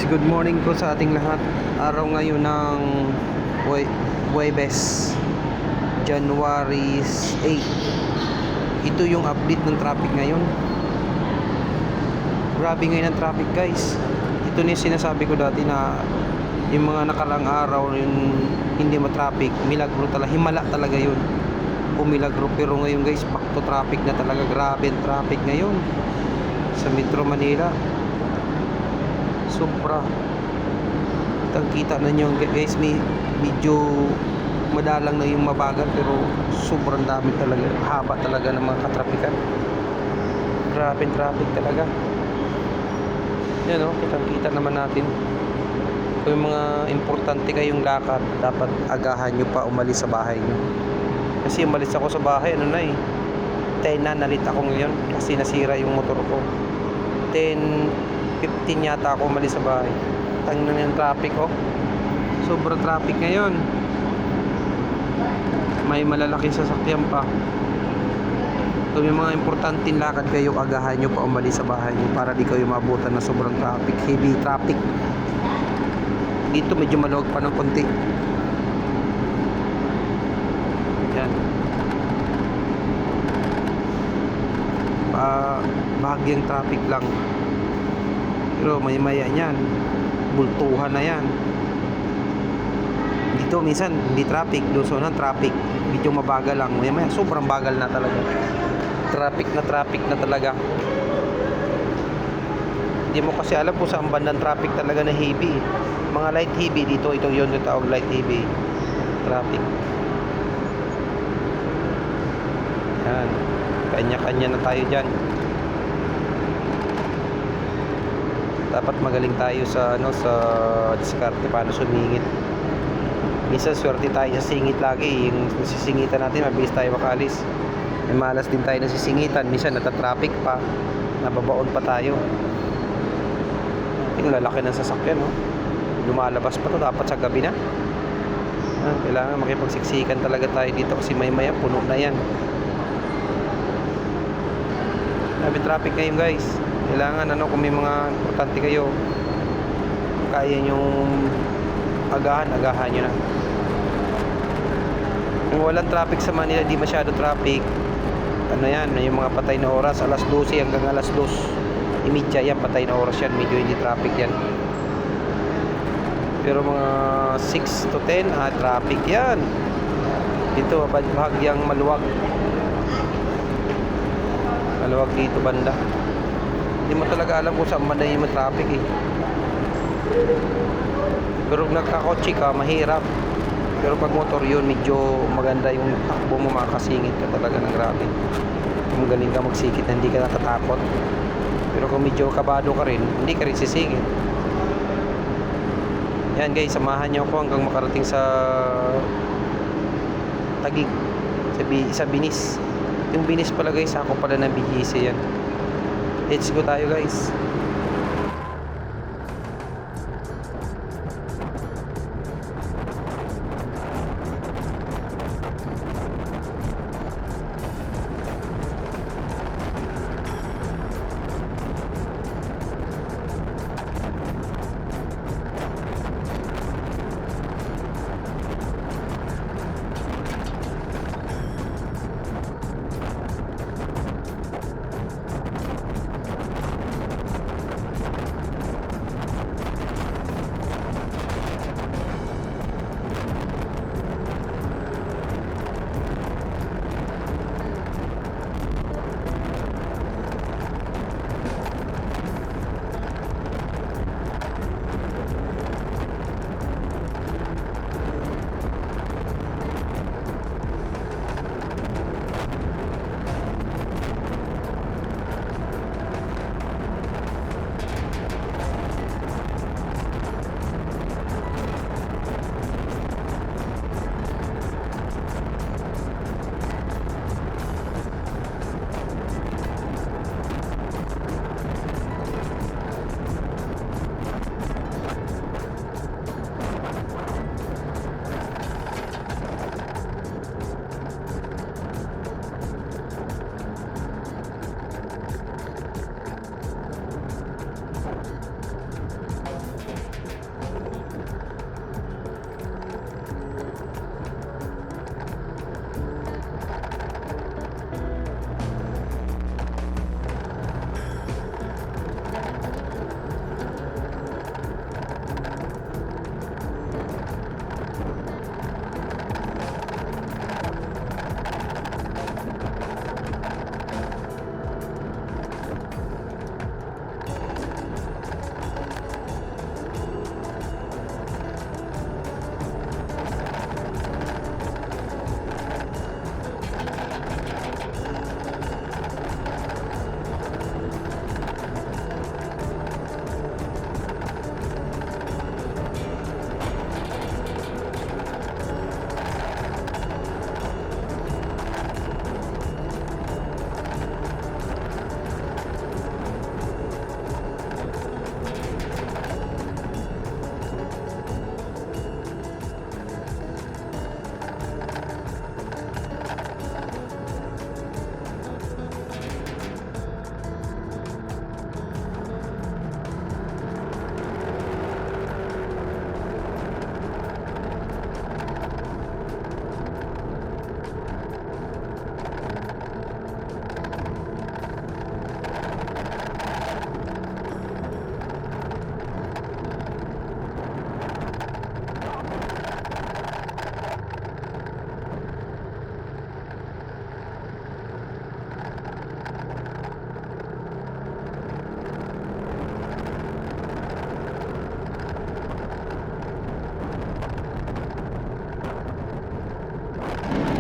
good morning po sa ating lahat. Araw ngayon ng Huwebes, January 8. Ito yung update ng traffic ngayon. Grabe ngayon ang traffic, guys. Ito na yung sinasabi ko dati na yung mga nakaraang araw yung hindi ma-traffic, milagro talaga, himala talaga yun o milagro. Pero ngayon, guys, back to traffic na talaga. Grabe ang traffic ngayon sa Metro Manila. Sobra. Kita na nyo, guys, medyo madalang na yung mabagal, pero sobrang dami talaga, haba talaga ng mga katrapikan. Grabe traffic talaga. Yan o, kita naman natin. Kung yung mga importante kayong lakad, dapat agahan nyo pa umalis sa bahay nyo. Kasi umalis ako sa bahay, 10 na nalit ako ngayon kasi nasira yung motor ko. 10:15 yata ako umalis sa bahay. Tangina na yung traffic, oh. Sobrang traffic ngayon. May malalaking sasakyan pa. Kung yung mga importanteng lakad kayo, agahan nyo pa umalis sa bahay nyo para di kayo mabutan na sobrang traffic, heavy traffic. Dito medyo maluwag pa ng konti. Yan. Bahagyang traffic lang. Pero maya yan, bultuhan na yan. Dito minsan hindi traffic, Luzon traffic, medyo mabagal lang. Maya sobrang bagal na talaga. Traffic na talaga. Hindi mo kasi alam kung saan bandang traffic talaga na heavy. Mga light heavy dito, ito yun yung tawag light heavy traffic. Yan. Kanya-kanya na tayo dyan. Dapat magaling tayo sa sa diskarte paano sumingit. Minsan swerte tayo sa singit lagi. Yung sisingitan natin, mabilis tayo makalis. May malas din tayo na sisingitan. Minsan nata-traffic pa, nababaon pa tayo. Yung lalaki ng sasakyan, lumalabas pa to, dapat sa gabi na. Kailangan makipagsiksikan talaga tayo dito kasi maya puno na yan. Sabi traffic ngayon, guys. Kailangan kung may mga importante kayo, kaya nyong agahan nyo na. Kung walang traffic sa Manila, di masyado traffic, yan, yung mga patay na oras, alas 12 hanggang alas 2:30 yan, patay na oras yan, medyo hindi traffic yan. Pero mga 6 to 10, traffic yan. Dito, bahagyang maluwag dito banda. Hindi mo talaga alam kung saan banda yung traffic Pero kung nagkakotse ka, mahirap. Pero pag motor yun, medyo maganda yung takbo mo, makakasingit ka talaga ng grabe. Kung galing ka magsikit, hindi ka natatakot. Pero kung medyo kabado ka rin, hindi ka rin sisingit. Yan, guys, samahan nyo ako hanggang makarating sa Taguig, sa Binis. Yung Binis pala, guys, ako pala ng BGC yan. Let's go tayo, guys.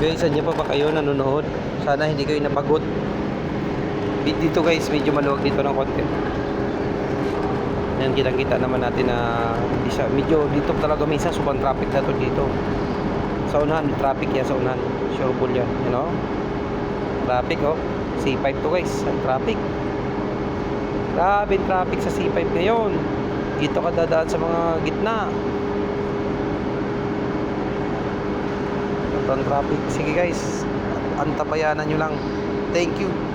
Guys, andyan pa ba kayo nanonood? Sana hindi kayo napagod. Dito guys, medyo maluwag dito ng konti. Ayan, kitang-kita naman natin na medyo dito talaga minsan sobrang traffic na to dito. Sa unahan, may traffic yan sa unahan. Sure bull yan, you know? Traffic oh. C5 to guys, ang traffic. Grabe traffic sa C5 ngayon. Dito ka dadaan sa mga gitna. Sobrang traffic. Sige guys, antabayanan nyo lang. Thank you.